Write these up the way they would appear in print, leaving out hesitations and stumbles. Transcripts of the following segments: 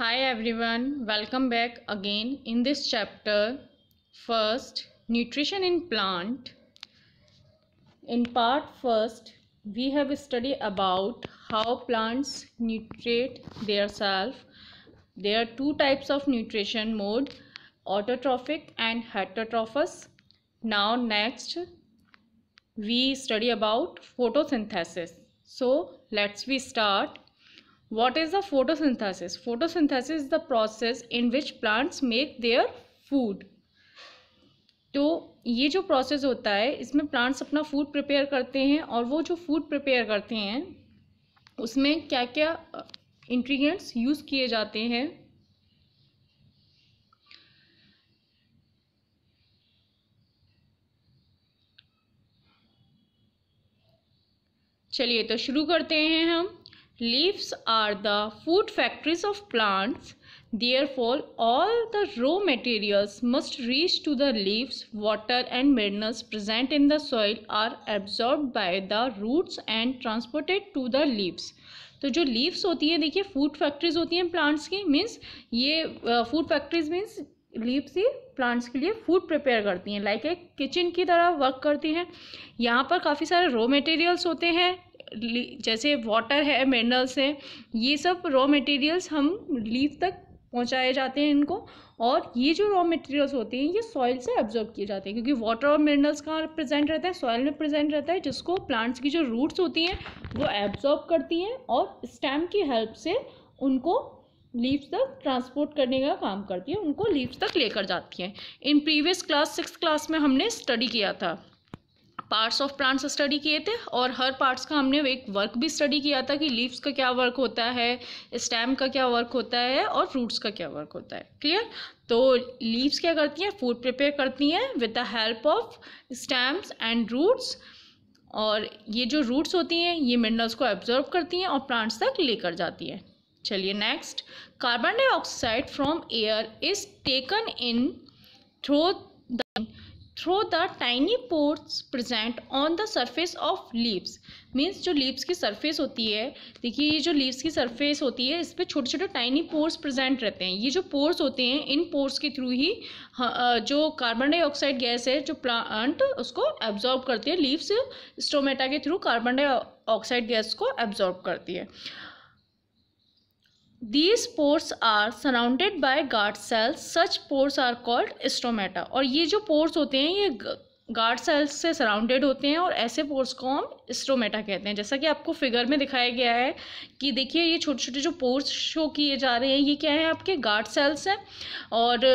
Hi everyone, welcome back again in this chapter. First, nutrition in plant. In part first, we have studied about how plants nutrate themselves. There are two types of nutrition mode, autotrophic and heterotropous. Now next, we study about photosynthesis. So let's we start. What is the photosynthesis? Photosynthesis is the process in which plants make their food. तो ये जो process होता है इसमें plants अपना food prepare करते हैं और वो जो फूड प्रिपेयर करते हैं उसमें क्या क्या इंग्रेडिएंट्स यूज़ किए जाते हैं। चलिए तो शुरू करते हैं हम। Leaves are the food factories of plants, therefore all the raw materials must reach to the leaves. Water and minerals present in the soil are absorbed by the roots and transported to the leaves. तो जो leaves होती हैं, देखिए food factories होती हैं plants की, means ये food factories means leaves ही plants के लिए फूड प्रिपेयर करती हैं, लाइक एक किचन की तरह वर्क करती हैं। यहाँ पर काफ़ी सारे रॉ मटेरियल्स होते हैं, जैसे वाटर है, मिनरल्स हैं, ये सब रॉ मटेरियल्स हम लीव तक पहुंचाए जाते हैं इनको। और ये जो रॉ मटेरियल्स होते हैं ये सॉइल से एब्जॉर्ब किए जाते हैं, क्योंकि वाटर और मिनरल्स कहाँ प्रेजेंट रहता है, सॉइल में प्रेजेंट रहता है, जिसको प्लांट्स की जो रूट्स होती हैं वो एब्जॉर्ब करती हैं और स्टेम की हेल्प से उनको लीव्स तक ट्रांसपोर्ट करने का काम करती है, उनको लीव्स तक लेकर जाती हैं। In previous class 6th class में हमने स्टडी किया था, पार्ट्स ऑफ प्लांट्स स्टडी किए थे और हर पार्ट्स का हमने एक वर्क भी स्टडी किया था कि लीव्स का क्या वर्क होता है, स्टेम का क्या वर्क होता है और रूट्स का क्या वर्क होता है। क्लियर? तो लीव्स क्या करती हैं, फूड प्रिपेयर करती हैं with the help of stems and roots, और ये जो रूट्स होती हैं ये मिनरल्स को एब्जॉर्ब करती हैं और प्लांट्स तक लेकर जाती हैं। चलिए next, carbon dioxide from air is taken in through the tiny pores present on the surface of leaves. Means जो लीव्स की सरफेस होती है, देखिए ये जो लीव्स की सरफेस होती है इस पर छोटे छोटे टाइनी पोर्स प्रेजेंट रहते हैं। ये जो पोर्स होते हैं इन पोर्स के थ्रू ही जो कार्बन डाइऑक्साइड गैस है जो प्लांट उसको एब्जॉर्ब करती है, लीव्स स्टोमेटा के थ्रू कार्बन डाइऑक्साइड गैस को एब्जॉर्ब करती है। These pores are surrounded by guard cells. Such pores are called stomata. और ये जो pores होते हैं ये गार्ड सेल्स से सराउंडेड होते हैं और ऐसे पोर्स को हम स्टोमेटा कहते हैं। जैसा कि आपको फिगर में दिखाया गया है कि देखिए ये छोटे छोटे जो पोर्स शो किए जा रहे हैं ये क्या है, आपके गार्ड सेल्स हैं, और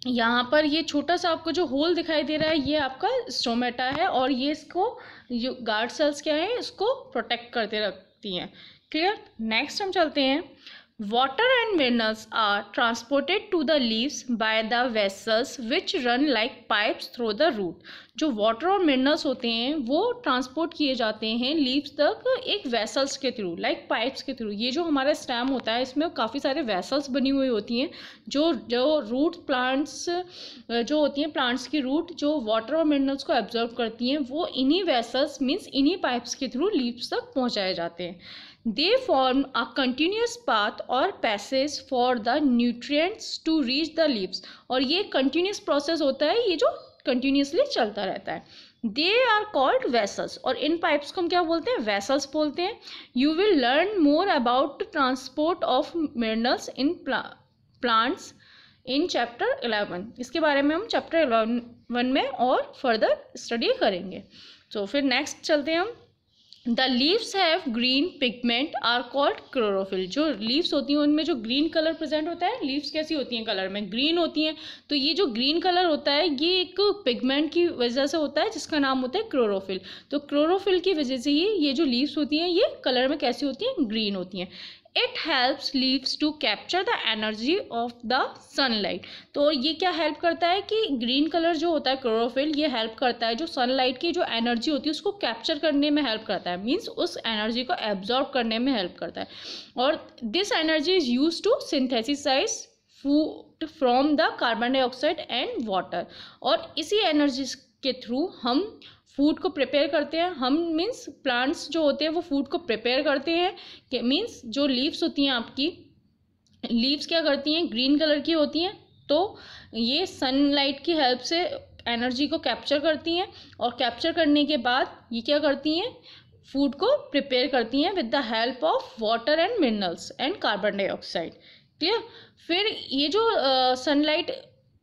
यहाँ पर ये छोटा सा आपको जो होल दिखाई दे रहा है ये आपका स्टोमेटा है, और ये इसको जो गार्ड सेल्स क्या है इसको प्रोटेक्ट करते रखती हैं। क्लियर? नेक्स्ट हम चलते हैं। Water and minerals are transported to the leaves by the vessels which run like pipes through the root. जो वाटर और मिनरल्स होते हैं वो ट्रांसपोर्ट किए जाते हैं लीव्स तक एक वेसल्स के थ्रू, लाइक पाइप्स के थ्रू। ये जो हमारा स्टेम होता है इसमें काफ़ी सारे वेसल्स बनी हुई होती हैं, जो रूट प्लांट्स जो होती हैं, प्लांट्स की रूट जो वाटर और मिनरल्स को एब्जॉर्ब करती हैं वो इन्हीं वेसल्स मीन्स इन्हीं पाइप्स के थ्रू लीव्स तक पहुँचाए जाते हैं। They form a continuous path or passage for the nutrients to reach the leaves. और ये continuous process होता है, ये जो continuously चलता रहता है। They are called vessels, और इन pipes को हम क्या बोलते हैं, vessels बोलते हैं। You will learn more about transport of minerals in plants in chapter 11. इसके बारे में हम chapter 11 में और further study करेंगे। तो फिर next चलते हैं हम। The leaves have green pigment are called chlorophyll. जो leaves होती हैं उनमें जो green कलर प्रेजेंट होता है, leaves कैसी होती हैं कलर में, ग्रीन होती हैं, तो ये जो ग्रीन कलर होता है ये एक पिगमेंट की वजह से होता है जिसका नाम होता है क्लोरोफिल। तो क्लोरोफिल की वजह से ही ये जो leaves होती हैं ये कलर में कैसी होती हैं, ग्रीन होती हैं। It helps leaves to capture the energy of the sunlight. तो ये क्या हेल्प करता है कि ग्रीन कलर जो होता है क्लोरोफिल ये हेल्प करता है जो सनलाइट की जो एनर्जी होती है उसको कैप्चर करने में हेल्प करता है, मीन्स उस एनर्जी को एब्जॉर्ब करने में हेल्प करता है। और this energy is use to synthesise food from the carbon dioxide and water, और इसी एनर्जी के थ्रू हम फूड को प्रिपेयर करते हैं। हम मीन्स प्लांट्स जो होते हैं वो फूड को प्रिपेयर करते हैं, मीन्स जो लीव्स होती हैं आपकी लीव्स क्या करती हैं, ग्रीन कलर की होती हैं, तो ये सनलाइट की हेल्प से एनर्जी को कैप्चर करती हैं, और कैप्चर करने के बाद ये क्या करती हैं, फूड को प्रिपेयर करती हैं with the help of water and minerals and carbon dioxide. Clear. फिर ये जो सनलाइट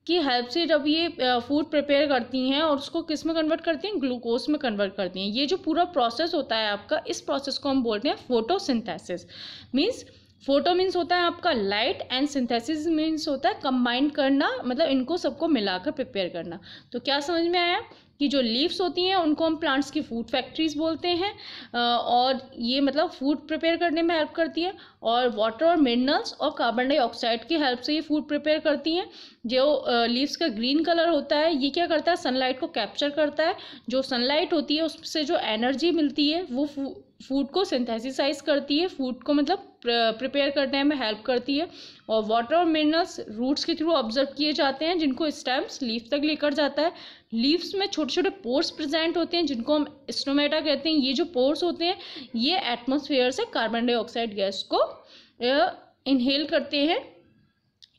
की हेल्प से जब ये फूड प्रिपेयर करती हैं और उसको किस में कन्वर्ट करती हैं, ग्लूकोज में कन्वर्ट करती हैं। ये जो पूरा प्रोसेस होता है आपका, इस प्रोसेस को हम बोलते हैं फोटोसिंथेसिस। मीन्स फोटो मीन्स होता है आपका लाइट, एंड सिंथेसिस मीन्स होता है कंबाइन करना, मतलब इनको सबको मिलाकर प्रिपेयर करना। तो क्या समझ में आया कि जो लीव्स होती हैं उनको हम प्लांट्स की फूड फैक्ट्रीज बोलते हैं, और ये मतलब फूड प्रिपेयर करने में हेल्प करती है, और वाटर और मिनरल्स और कार्बन डाइऑक्साइड की हेल्प से ये फूड प्रिपेयर करती हैं। जो लीव्स का ग्रीन कलर होता है, ये क्या करता है, सनलाइट को कैप्चर करता है। जो सनलाइट होती है उससे जो एनर्जी मिलती है वो फूड को सिंथेसिसाइज करती है, फूड को मतलब प्रिपेयर करने में हेल्प करती है। और वाटर और मिनरल्स रूट्स के थ्रू ऑब्जर्व किए जाते हैं, जिनको स्टेम्स लीफ तक लेकर जाता है। लीव्स में छोटे छोटे पोर्स प्रेजेंट होते हैं, जिनको हम स्टोमेटा कहते हैं। ये जो पोर्स होते हैं ये एटमॉस्फेयर से कार्बन डाइऑक्साइड गैस को इनहेल करते हैं।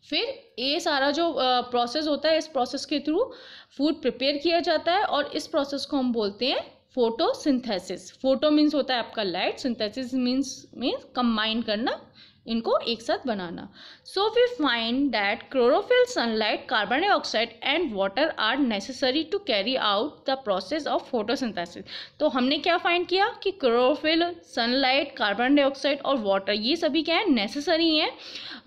फिर ये सारा जो प्रोसेस होता है, इस प्रोसेस के थ्रू फूड प्रिपेयर किया जाता है, और इस प्रोसेस को हम बोलते हैं फोटोसिंथेसिस। फोटो मीन्स होता है आपका लाइट, सिंथेसिस मीन्स कंबाइन करना, इनको एक साथ बनाना। So we find that chlorophyll, sunlight, carbon dioxide and water are necessary to carry out the process of photosynthesis. तो हमने क्या फाइंड किया कि क्लोरोफिल, सनलाइट, कार्बन डाइऑक्साइड और वाटर ये सभी क्या है, नेसेसरी हैं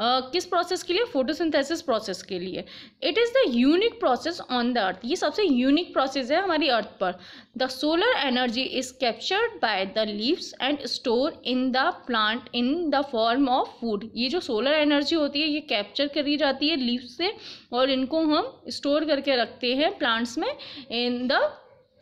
किस प्रोसेस के लिए, फोटोसिंथेसिस प्रोसेस के लिए। It is the unique process on the earth, ये सबसे यूनिक प्रोसेस है हमारी अर्थ पर। The solar energy is captured by the leaves and store in the plant in the form of food. ये जो सोलर एनर्जी होती है ये कैप्चर करी जाती है लीव्स से, और इनको हम स्टोर करके रखते हैं प्लांट्स में in the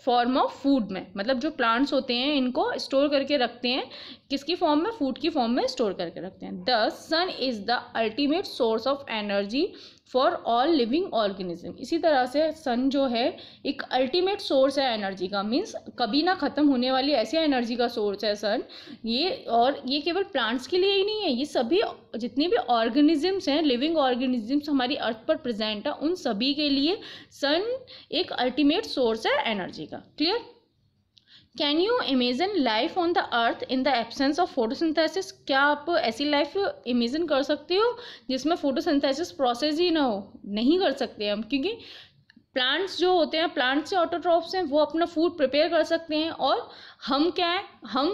form of food में। मतलब जो प्लांट्स होते हैं इनको स्टोर करके रखते हैं किसकी फॉर्म में, फूड की फॉर्म में स्टोर करके रखते हैं। The sun is the ultimate source of energy for all living organism. इसी तरह से सन जो है एक अल्टीमेट सोर्स है एनर्जी का, मीन्स कभी ना ख़त्म होने वाली ऐसी एनर्जी का सोर्स है सन ये। और ये केवल प्लांट्स के लिए ही नहीं है, ये सभी जितने भी ऑर्गेनिजम्स हैं, लिविंग ऑर्गेनिजम्स हमारी अर्थ पर प्रेजेंट है, उन सभी के लिए सन एक अल्टीमेट सोर्स है एनर्जी का। Clear. Can you imagine life on the earth in the absence of photosynthesis. क्या आप ऐसी लाइफ इमेजिन कर सकते हो जिसमें फोटोसिंथेसिस प्रोसेस ही ना हो? नहीं कर सकते हम, क्योंकि प्लांट्स जो होते हैं, प्लांट्स से ऑटोट्रॉफ्स हैं, वो अपना फूड प्रिपेयर कर सकते हैं। और हम क्या है, हम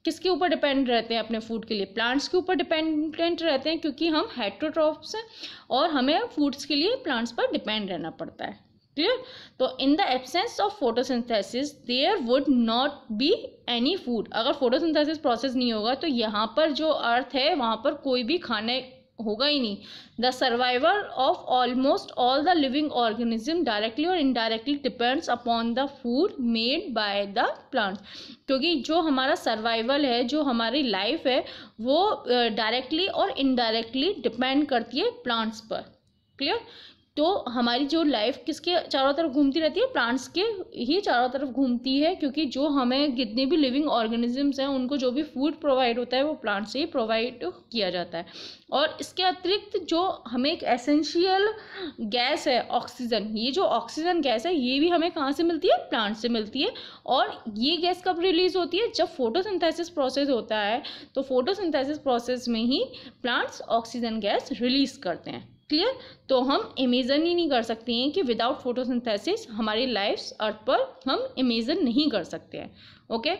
किसके ऊपर डिपेंड रहते हैं अपने फूड के लिए? प्लांट्स के ऊपर डिपेंडेंट रहते हैं, क्योंकि हम हेटेरोट्रॉफ्स हैं और हमें फूड्स के लिए प्लांट्स पर डिपेंड रहना पड़ता है। क्लियर। तो in the absence of photosynthesis there would not be any food. अगर फोटोसिंथेसिस प्रोसेस नहीं होगा तो यहाँ पर जो अर्थ है वहाँ पर कोई भी खाने होगा ही नहीं। The survival of almost all the living organism directly और indirectly depends upon the food made by the plants. क्योंकि जो हमारा सर्वाइवल है, जो हमारी लाइफ है, वो डायरेक्टली और इनडायरेक्टली डिपेंड करती है प्लांट्स पर। क्लियर। तो हमारी जो लाइफ किसके चारों तरफ घूमती रहती है? प्लांट्स के ही चारों तरफ घूमती है, क्योंकि जो हमें जितने भी लिविंग ऑर्गेनिजम्स हैं उनको जो भी फूड प्रोवाइड होता है वो प्लांट से ही प्रोवाइड किया जाता है। और इसके अतिरिक्त जो हमें एक एसेंशियल गैस है ऑक्सीजन, ये जो ऑक्सीजन गैस है ये भी हमें कहाँ से मिलती है? प्लांट से मिलती है। और ये गैस कब रिलीज होती है? जब फोटोसिंथेसिस प्रोसेस होता है, तो फोटोसिंथेसिस प्रोसेस में ही प्लांट्स ऑक्सीजन गैस रिलीज करते हैं। क्लियर। तो हम इमेजिन ही नहीं कर सकते हैं कि विदाउट फोटोसिंथेसिस हमारी लाइफ अर्थ पर हम इमेजिन नहीं कर सकते हैं। Okay.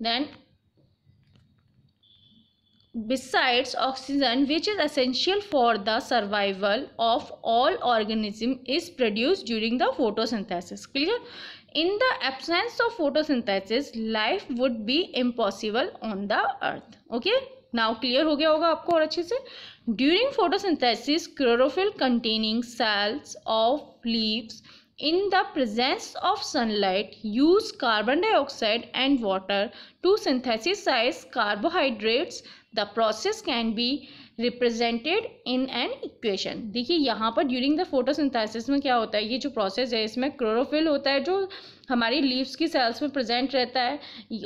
Then besides oxygen, which is essential for the survival of all organism, is produced during the photosynthesis. Clear. In the absence of photosynthesis, life would be impossible on the earth. Okay. Now clear हो गया होगा आपको और अच्छे से। During photosynthesis, chlorophyll containing cells of leaves in the presence of sunlight use carbon dioxide and water to synthesize carbohydrates. The process can be represented in an equation. देखिए यहाँ पर ड्यूरिंग द फोटोसिंथेसिस में क्या होता है, ये जो process है इसमें क्लोरोफिल होता है जो हमारी लीव्स की सेल्स में प्रेजेंट रहता है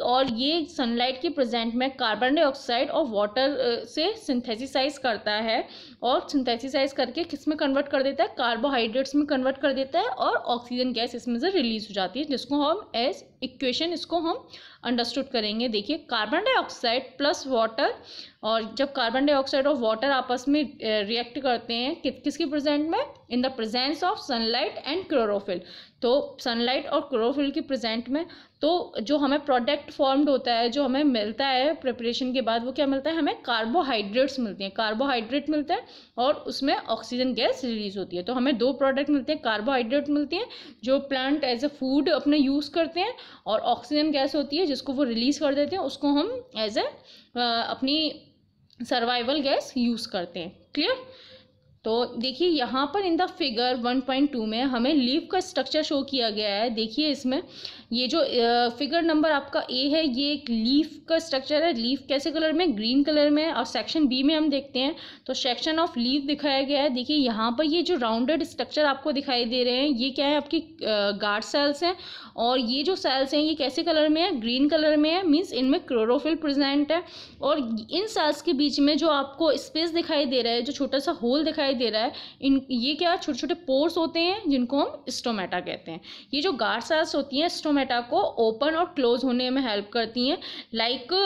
और ये सनलाइट की प्रेजेंट में कार्बन डाइऑक्साइड और वाटर से सिंथेसिसाइज करता है और सिंथेसिसाइज करके किस में कन्वर्ट कर देता है, कार्बोहाइड्रेट्स में कन्वर्ट कर देता है और ऑक्सीजन गैस इसमें से रिलीज हो जाती है, जिसको हम एज इक्वेशन इसको हम अंडरस्टूड करेंगे। देखिए कार्बन डाइऑक्साइड प्लस वाटर, और जब कार्बन डाइऑक्साइड और वाटर आपस में रिएक्ट करते हैं किसकी प्रेजेंट में, in the presence of sunlight and chlorophyll. तो सनलाइट और क्लोरोफिल की प्रेजेंट में तो जो हमें प्रोडक्ट फॉर्म्ड होता है, जो हमें मिलता है प्रिपरेशन के बाद, वो क्या मिलता है, हमें कार्बोहाइड्रेट्स मिलती हैं, कार्बोहाइड्रेट मिलता है और उसमें ऑक्सीजन गैस रिलीज होती है। तो हमें दो प्रोडक्ट मिलते हैं, कार्बोहाइड्रेट मिलती हैं जो प्लांट एज ए फूड अपने यूज़ करते हैं, और ऑक्सीजन गैस होती है जिसको वो रिलीज कर देते हैं, उसको हम एज ए अपनी सर्वाइवल गैस यूज़ करते हैं। क्लियर। तो देखिए यहाँ पर इन द फिगर 1.2 में हमें लीफ का स्ट्रक्चर शो किया गया है। देखिए इसमें ये जो फिगर नंबर आपका ए है, ये एक लीफ का स्ट्रक्चर है। लीफ कैसे कलर में, ग्रीन कलर में। और सेक्शन बी में हम देखते हैं तो सेक्शन ऑफ लीफ दिखाया गया है। देखिए यहाँ पर ये जो राउंडेड स्ट्रक्चर आपको दिखाई दे रहे हैं, ये क्या है, आपकी गार्ड सेल्स हैं। और ये जो सेल्स हैं ये कैसे कलर में है, ग्रीन कलर में है, मीन्स इनमें क्लोरोफिल प्रेजेंट है। और इन सेल्स के बीच में जो आपको स्पेस दिखाई दे रहा है, जो छोटा सा होल दिखाई दे रहा है, ये क्या छोटे छोटे पोर्स होते हैं जिनको हम स्टोमेटा कहते हैं। ये जो गार्ड सेल्स होती हैं स्टोमेटा को ओपन और क्लोज होने में हेल्प करती हैं। लाइक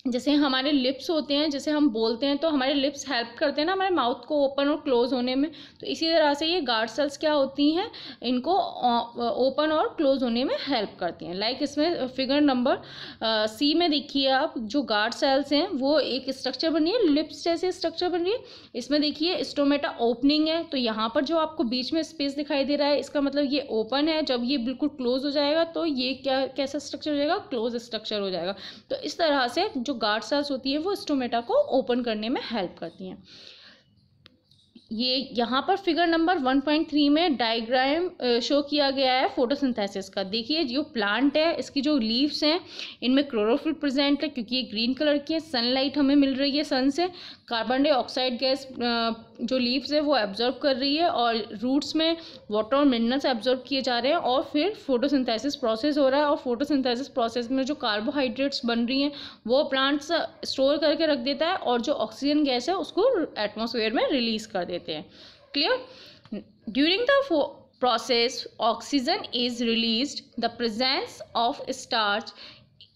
जैसे हमारे लिप्स होते हैं, जैसे हम बोलते हैं तो हमारे लिप्स हेल्प करते हैं ना हमारे माउथ को ओपन और क्लोज होने में, तो इसी तरह से ये गार्ड सेल्स क्या होती हैं, इनको ओपन और क्लोज होने में हेल्प करती हैं। लाइक इसमें फिगर नंबर सी में देखिए आप, जो गार्ड सेल्स हैं वो एक स्ट्रक्चर बन रही है, लिप्स जैसे स्ट्रक्चर बन रही है। इसमें देखिए स्टोमेटा ओपनिंग है, तो यहाँ पर जो आपको बीच में स्पेस दिखाई दे रहा है, इसका मतलब ये ओपन है। जब ये बिल्कुल क्लोज हो जाएगा तो ये कैसा स्ट्रक्चर हो जाएगा, क्लोज स्ट्रक्चर हो जाएगा। तो इस तरह से जो गार्ड सेल्स होती है वो स्टोमेटा को ओपन करने में हेल्प करती हैं। ये यहाँ पर फिगर नंबर 1.3 में डायग्राम शो किया गया है फोटोसिंथेसिस का। देखिए जो प्लांट है इसकी जो लीव्स हैं इनमें क्लोरोफिल प्रेजेंट है, क्योंकि ये ग्रीन कलर की है। सनलाइट हमें मिल रही है सन से, कार्बन डाइऑक्साइड गैस जो लीव्स है वो एब्जॉर्ब कर रही है, और रूट्स में वाटर और मिनरल्स एब्जॉर्ब किए जा रहे हैं, और फिर फोटोसिंथेसिस प्रोसेस हो रहा है। और फोटोसिंथेसिस प्रोसेस में जो कार्बोहाइड्रेट्स बन रही हैं वो प्लांट्स स्टोर करके रख देता है, और जो ऑक्सीजन गैस है उसको एटमॉस्फेयर में रिलीज कर देते हैं। Clear. During the process oxygen is released. The presence of starch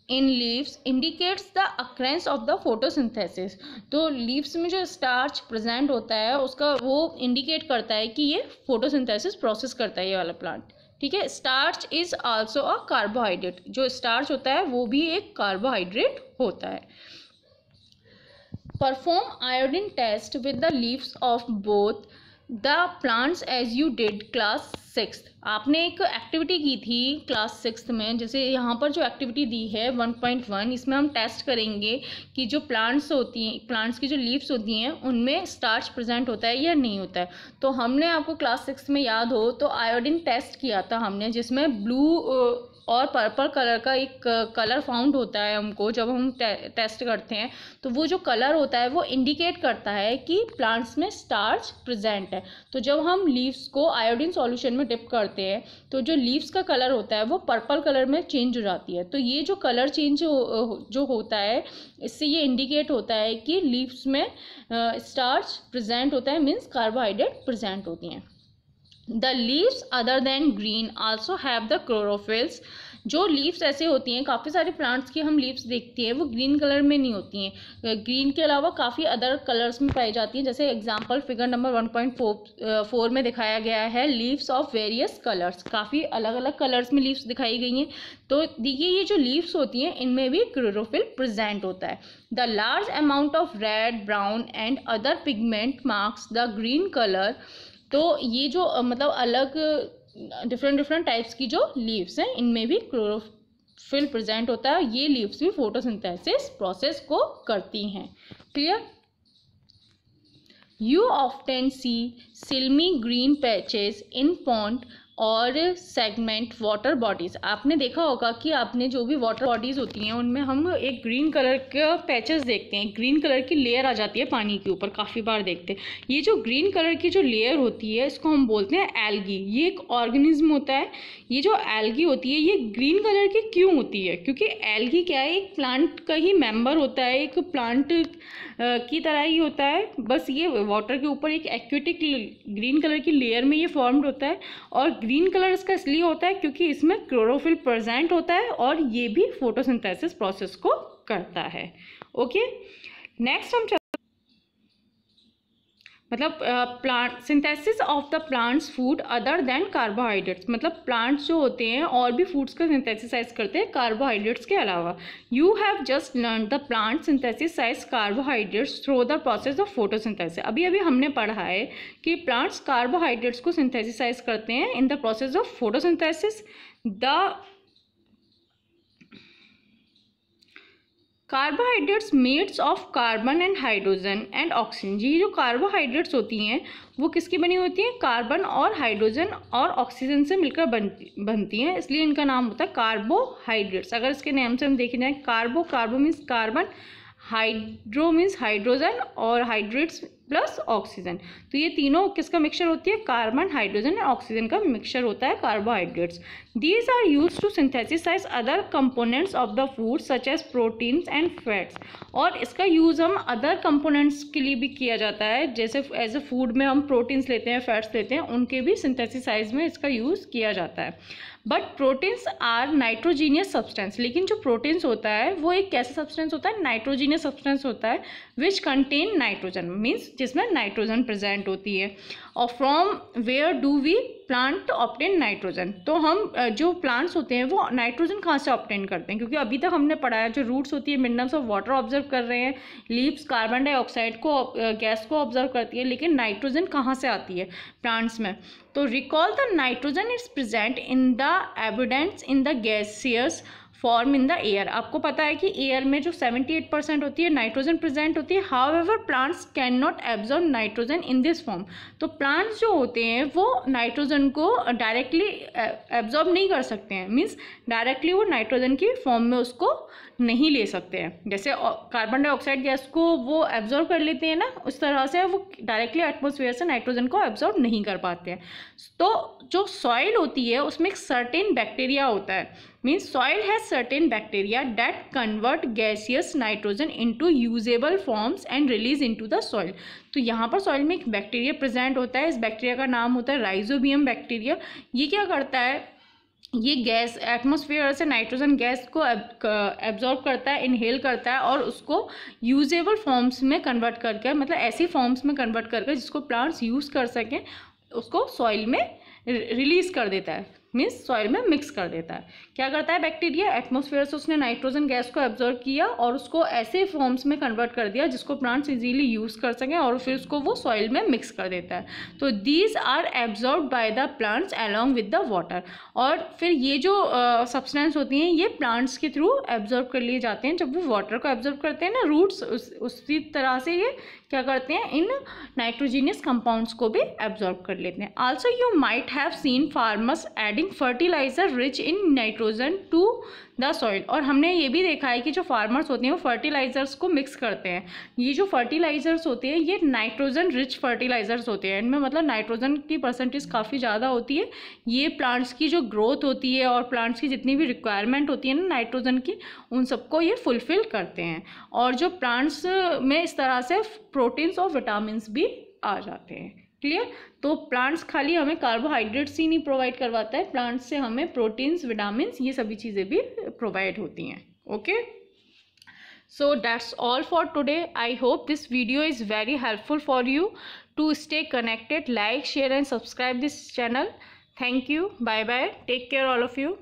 in leaves indicates the occurrence of the photosynthesis. तो leaves में जो starch present होता है उसका वो indicate करता है कि ये photosynthesis process करता है ये वाला plant। ठीक है। starch is also a carbohydrate, जो starch होता है वो भी एक carbohydrate होता है। Perform iodine test with the leaves of both the plants as you did class 6। आपने एक एक्टिविटी की थी क्लास 6 में, जैसे यहाँ पर जो एक्टिविटी दी है 1.1, इसमें हम टेस्ट करेंगे कि जो प्लांट्स होती हैं, प्लांट्स की जो लीव्स होती हैं उनमें स्टार्च प्रेजेंट होता है या नहीं होता है। तो हमने आपको क्लास 6 में याद हो तो आयोडीन टेस्ट किया था हमने, जिसमें ब्लू और पर्पल कलर का एक कलर फाउंड होता है हमको जब हम टेस्ट करते हैं। तो वो जो कलर होता है वो इंडिकेट करता है कि प्लांट्स में स्टार्च प्रेजेंट है। तो जब हम लीव्स को आयोडीन सॉल्यूशन में डिप करते हैं तो जो लीव्स का कलर होता है वो पर्पल कलर में चेंज हो जाती है। तो ये जो कलर चेंज जो होता है इससे ये इंडिकेट होता है कि लीव्स में स्टार्च प्रेजेंट होता है, मीन्स कार्बोहाइड्रेट प्रेजेंट होती हैं। The leaves other than green also have the chlorophylls. जो लीव्स ऐसे होती हैं, काफ़ी सारे प्लांट्स की हम लीव्स देखते हैं वो ग्रीन कलर में नहीं होती हैं, ग्रीन के अलावा काफ़ी अदर कलर्स में पाई जाती हैं। जैसे एग्जांपल फिगर नंबर 1.4 में दिखाया गया है लीव्स ऑफ वेरियस कलर्स, काफ़ी अलग अलग कलर्स में लीव्स दिखाई गई हैं। तो देखिए ये जो लीव्स होती हैं इनमें भी क्लोरोफिल प्रेजेंट होता है। The large amount of red, brown and other pigment marks the green colour. तो ये जो मतलब अलग डिफरेंट टाइप्स की जो लीव्स हैं इनमें भी क्लोरोफिल प्रेजेंट होता है। ये लीव्स भी फोटोसिंथेसिस प्रोसेस को करती हैं। Clear. You often see slimy green patches in pond और सेगमेंट वाटर बॉडीज़। आपने देखा होगा कि आपने जो भी वाटर बॉडीज़ होती हैं उनमें हम एक ग्रीन कलर का पैचेस देखते हैं, ग्रीन कलर की लेयर आ जाती है पानी के ऊपर, काफ़ी बार देखते हैं। ये जो ग्रीन कलर की जो लेयर होती है इसको हम बोलते हैं एल्गी। ये एक ऑर्गेनिज्म होता है। ये जो एल्गी होती है ये ग्रीन कलर की क्यों होती है? क्योंकि एल्गी क्या है, एक प्लांट का ही मेंबर होता है, एक प्लांट की तरह ही होता है, बस ये वाटर के ऊपर एक एक्वेटिक ग्रीन कलर की लेयर में ये फॉर्म्ड होता है। और ग्रीन कलर इसका इसलिए होता है क्योंकि इसमें क्लोरोफिल प्रेजेंट होता है और ये भी फोटोसिंथेसिस प्रोसेस को करता है। ओके, नेक्स्ट हम मतलब plant synthesis of the plants food other than carbohydrates. मतलब प्लांट्स जो होते हैं और भी फूड्स का सिंथेसिसाइज करते हैं कार्बोहाइड्रेट्स के अलावा। You have just learn the plant synthesise carbohydrates through the process of photosynthesis. अभी अभी हमने पढ़ा है कि प्लांट्स कार्बोहाइड्रेट्स को सिंथेसिसाइज करते हैं in the process of photosynthesis. The carbohydrates made of carbon and hydrogen and oxygen. ये जो कार्बोहाइड्रेट्स होती हैं वो किसकी बनी होती हैं? कार्बन और हाइड्रोजन और ऑक्सीजन से मिलकर बनती हैं, इसलिए इनका नाम होता है कार्बोहाइड्रेट्स। अगर इसके नाम से हम देखे जाए, carbo means carbon, hydro means hydrogen और हाइड्रेट्स प्लस ऑक्सीजन। तो ये तीनों किसका मिक्सचर होती है? कार्बन, हाइड्रोजन और ऑक्सीजन का मिक्सचर होता है carbohydrates. These are use to synthesise other components of the food such as proteins and fats. और इसका यूज़ हम अदर कंपोनेंट्स के लिए भी किया जाता है, जैसे एज ए फूड में हम प्रोटीन्स लेते हैं, फैट्स लेते हैं, उनके भी सिंथेसिसाइज में इसका यूज़ किया जाता है। But proteins are nitrogenous substance. लेकिन जो प्रोटीन्स होता है वो एक कैसा सब्सटेंस होता है? नाइट्रोजीनियस सब्सटेंस होता है, विच कंटेन नाइट्रोजन, मीन्स जिसमें नाइट्रोजन प्रेजेंट होती है। और from where do we plant obtain nitrogen. तो हम जो प्लांट्स होते हैं वो नाइट्रोजन कहाँ से ऑब्टेन करते हैं? क्योंकि अभी तक हमने पढ़ा है जो रूट्स होती है मिनरल्स ऑफ वाटर ऑब्जर्व कर रहे हैं, लीव्स कार्बन डाइऑक्साइड को गैस को ऑब्जर्व करती है, लेकिन नाइट्रोजन कहाँ से आती है प्लांट्स में? तो recall the nitrogen is present in the evidence in the gaseous form in the air. आपको पता है कि एयर में जो 78% होती है नाइट्रोजन प्रेजेंट होती है। However plants can not absorb nitrogen in this form. तो प्लांट्स जो होते हैं वो नाइट्रोजन को डायरेक्टली एब्जॉर्ब नहीं कर सकते हैं, मीन्स डायरेक्टली वो नाइट्रोजन की फॉर्म में उसको नहीं ले सकते हैं। जैसे कार्बन डाइऑक्साइड गैस को वो एब्जॉर्ब कर लेते हैं ना, उस तरह से वो डायरेक्टली एटमॉस्फेयर से नाइट्रोजन को एब्जॉर्ब नहीं कर पाते हैं। तो जो सॉइल होती है उसमें एक सर्टेन बैक्टीरिया होता है, means soil has certain bacteria that convert gaseous nitrogen into usable forms and release into the soil. तो यहाँ पर सॉइल में एक बैक्टीरिया प्रेजेंट होता है, इस बैक्टीरिया का नाम होता है राइजोबियम बैक्टीरिया। ये क्या करता है? ये गैस एटमॉस्फेयर से नाइट्रोजन गैस को एब्जॉर्ब करता है, इनहेल करता है और उसको यूजेबल फॉर्म्स में कन्वर्ट करके, मतलब ऐसी फॉर्म्स में कन्वर्ट करके जिसको प्लांट्स यूज़ कर सकें, उसको सॉइल में रिलीज़ कर देता है, मीन्स सॉइल में मिक्स कर देता है। क्या करता है बैक्टीरिया? एटमॉस्फेयर से उसने नाइट्रोजन गैस को एब्जॉर्ब किया और उसको ऐसे फॉर्म्स में कन्वर्ट कर दिया जिसको प्लांट्स इजीली यूज़ कर सकें और फिर उसको वो सॉइल में मिक्स कर देता है। तो these are absorb by the plants along with the water. और फिर ये जो सब्सटेंस होती हैं ये प्लांट्स के थ्रू एब्जॉर्ब कर लिए जाते हैं। जब वो वाटर को एब्जॉर्ब करते हैं ना रूट्स, उसी तरह से ये क्या करते हैं? इन नाइट्रोजीनियस कंपाउंड्स को भी एब्जॉर्ब कर लेते हैं। Also you might have seen farmers adding fertiliser rich in nitrogen to the soil. और हमने ये भी देखा है कि जो फार्मर्स होते हैं वो फर्टिलाइजर्स को मिक्स करते हैं। ये जो फर्टिलाइजर्स होते हैं ये नाइट्रोजन रिच फर्टिलाइजर्स होते हैं, इनमें मतलब नाइट्रोजन की परसेंटेज काफ़ी ज़्यादा होती है। ये प्लांट्स की जो ग्रोथ होती है और प्लांट्स की जितनी भी रिक्वायरमेंट होती है ना नाइट्रोजन की, उन सबको ये फुलफिल करते हैं। और जो प्लांट्स में इस तरह से प्रोटीन्स और विटामिन्स भी आ जाते हैं। क्लियर? तो प्लांट्स खाली हमें कार्बोहाइड्रेट्स ही नहीं प्रोवाइड करवाता है, प्लांट्स से हमें प्रोटीन्स, विटामिन्स, ये सभी चीज़ें भी प्रोवाइड होती हैं। Okay, so that's all for today. I hope this video is very helpful for you to stay connected. Like, share and subscribe this channel. Thank you. Bye bye. Take care all of you.